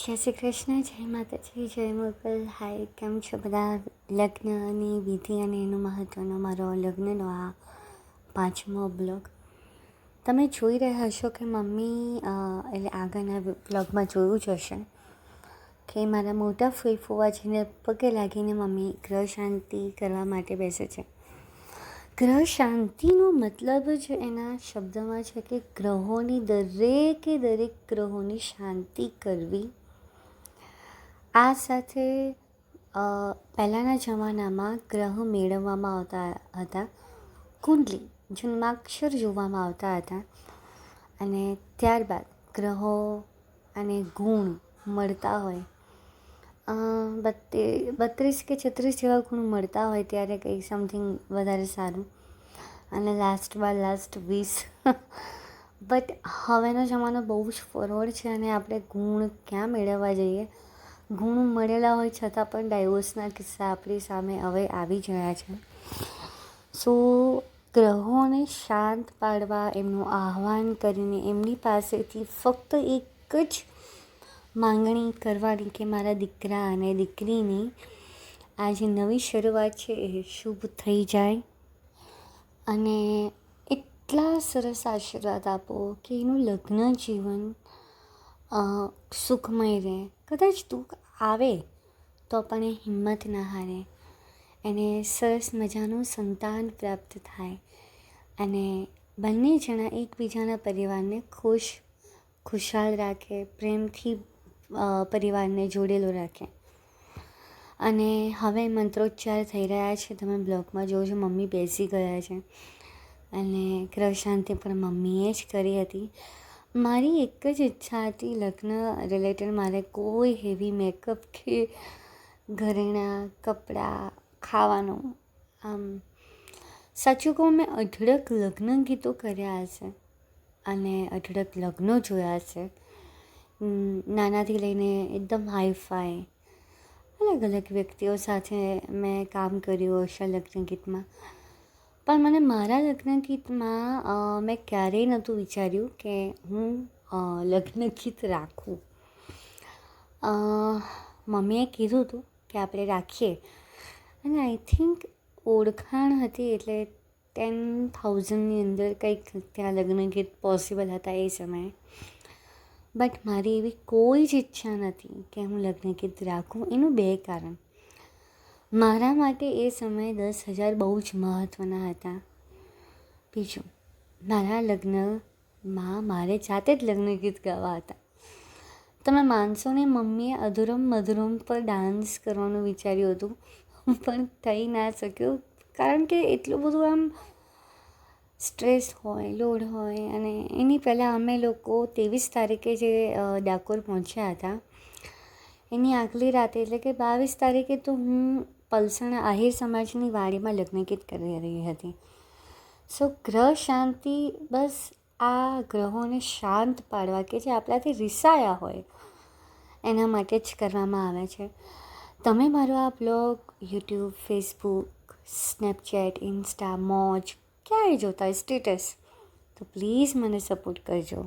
જય શ્રી કૃષ્ણ, જય માતાજી, જય મોગલ. હાય, કેમ છો બધા? લગ્નની વિધિ અને એનું મહત્ત્વનો મારો લગ્નનો આ 5મો બ્લોગ તમે જોઈ રહ્યા હશો કે મમ્મી એટલે આગળના બ્લોગમાં જોયું જ હશે કે મારા મોટા ફૂફુવાજીને પગે લાગીને મમ્મી ગ્રહ શાંતિ કરવા માટે બેસે છે. ગ્રહ શાંતિનો મતલબ જ એના શબ્દમાં છે કે ગ્રહોની દરેકે દરેક ગ્રહોની શાંતિ કરવી. આ સાથે પહેલાંના જમાનામાં ગ્રહ મેળવવામાં આવતા હતા, કુંડલી જન્માક્ષર જોવામાં આવતા હતા અને ત્યારબાદ ગ્રહો અને ગુણ મળતા હોય 32 કે 36 જેવા ગુણ મળતા હોય ત્યારે કંઈ સમથિંગ વધારે સારું અને લાસ્ટ 20 બટ હવેનો જમાનો બહુ જ ફોરવર્ડ છે અને આપણે ગુણ ક્યાં મેળવવા જઈએ. ગુણ મળેલા હોય છતાં પણ ડાયવોર્સના કિસ્સા આપણી સામે હવે આવી ગયા છે. સો ગ્રહોને શાંત પાડવા એમનું આહ્વાન કરીને એમની પાસેથી ફક્ત એક જ માંગણી કરવાની કે મારા દીકરા અને દીકરીની આ જે નવી શરૂઆત છે એ શુભ થઈ જાય અને એટલા સરસ આશીર્વાદ આપો કે એનું લગ્ન જીવન સુખમય રહે. કદાચ દુઃખ આવે તો પણ એ હિંમત ના હારે, એને સરસ મજાનું સંતાન પ્રાપ્ત થાય અને બંને જણા એકબીજાના પરિવારને ખુશાલ રાખે, પ્રેમથી પરિવારને જોડેલો રાખે. અને હવે મંત્રોચ્ચાર થઈ રહ્યા છે, તમે બ્લોગમાં જોજો. મમ્મી બેસી ગયા છે અને ગ્રહ શાંતિ પણ મમ્મીએ જ કરી હતી. મારી એક જ ઈચ્છા હતી, લગ્ન રિલેટેડ મારે કોઈ હેવી મેકઅપ કે ઘરેણાં, કપડાં, ખાવાનું. સાચું કહું, મેં અઢળક લગ્ન ગીતો કર્યા હશે અને અઢળક લગ્નો જોયા હશે, નાનાથી લઈને એકદમ હાઈફાઈ અલગ અલગ વ્યક્તિઓ સાથે મેં કામ કર્યું હશે લગ્ન ગીતમાં. પણ મને મારા લગ્ન ગીતમાં મેં ક્યારેય નહોતું વિચાર્યું કે હું લગ્ન ગીત રાખું. મમ્મીએ કીધું હતું કે આપણે રાખીએ અને આઈ થિંક ઓળખાણ હતી એટલે 10,000ની અંદર કંઈક ત્યાં લગ્ન ગીત પોસિબલ હતા એ સમયે. બટ મારી એવી કોઈ જ ઈચ્છા નથી કે હું લગ્ન ગીત રાખું. એનું 2 કારણ. મારા માટે એ સમયે 10,000 બહુ જ મહત્ત્વના હતા. બીજું, મારા લગ્નમાં મારે જાતે જ લગ્ન ગીત ગાવા હતા. તમે માનશો ને, મમ્મીએ અધુરમ મધુરમ પર ડાન્સ કરવાનું વિચાર્યું હતું પણ થઈ ના શક્યું, કારણ કે એટલું બધું આમ સ્ટ્રેસ હોય, લોડ હોય. અને એની પહેલાં અમે લોકો 23 તારીખે જે ડાકોર પહોંચ્યા હતા એની આગલી રાતે એટલે કે 22 તારીખે તો હું પલસાણા આહિર સમાજની વાડીમાં લગ્ન ગીત કરી રહી હતી. સો ગ્રહ શાંતિ બસ આ ગ્રહોને શાંત પાડવા કે જે આપણાથી રિસાયા હોય એના માટે જ કરવામાં આવે છે. તમે મારો આ blog YouTube, Facebook, Snapchat, Insta, મોજ ક્યાંય જોતા હોય સ્ટેટસ, તો પ્લીઝ મને સપોર્ટ કરજો.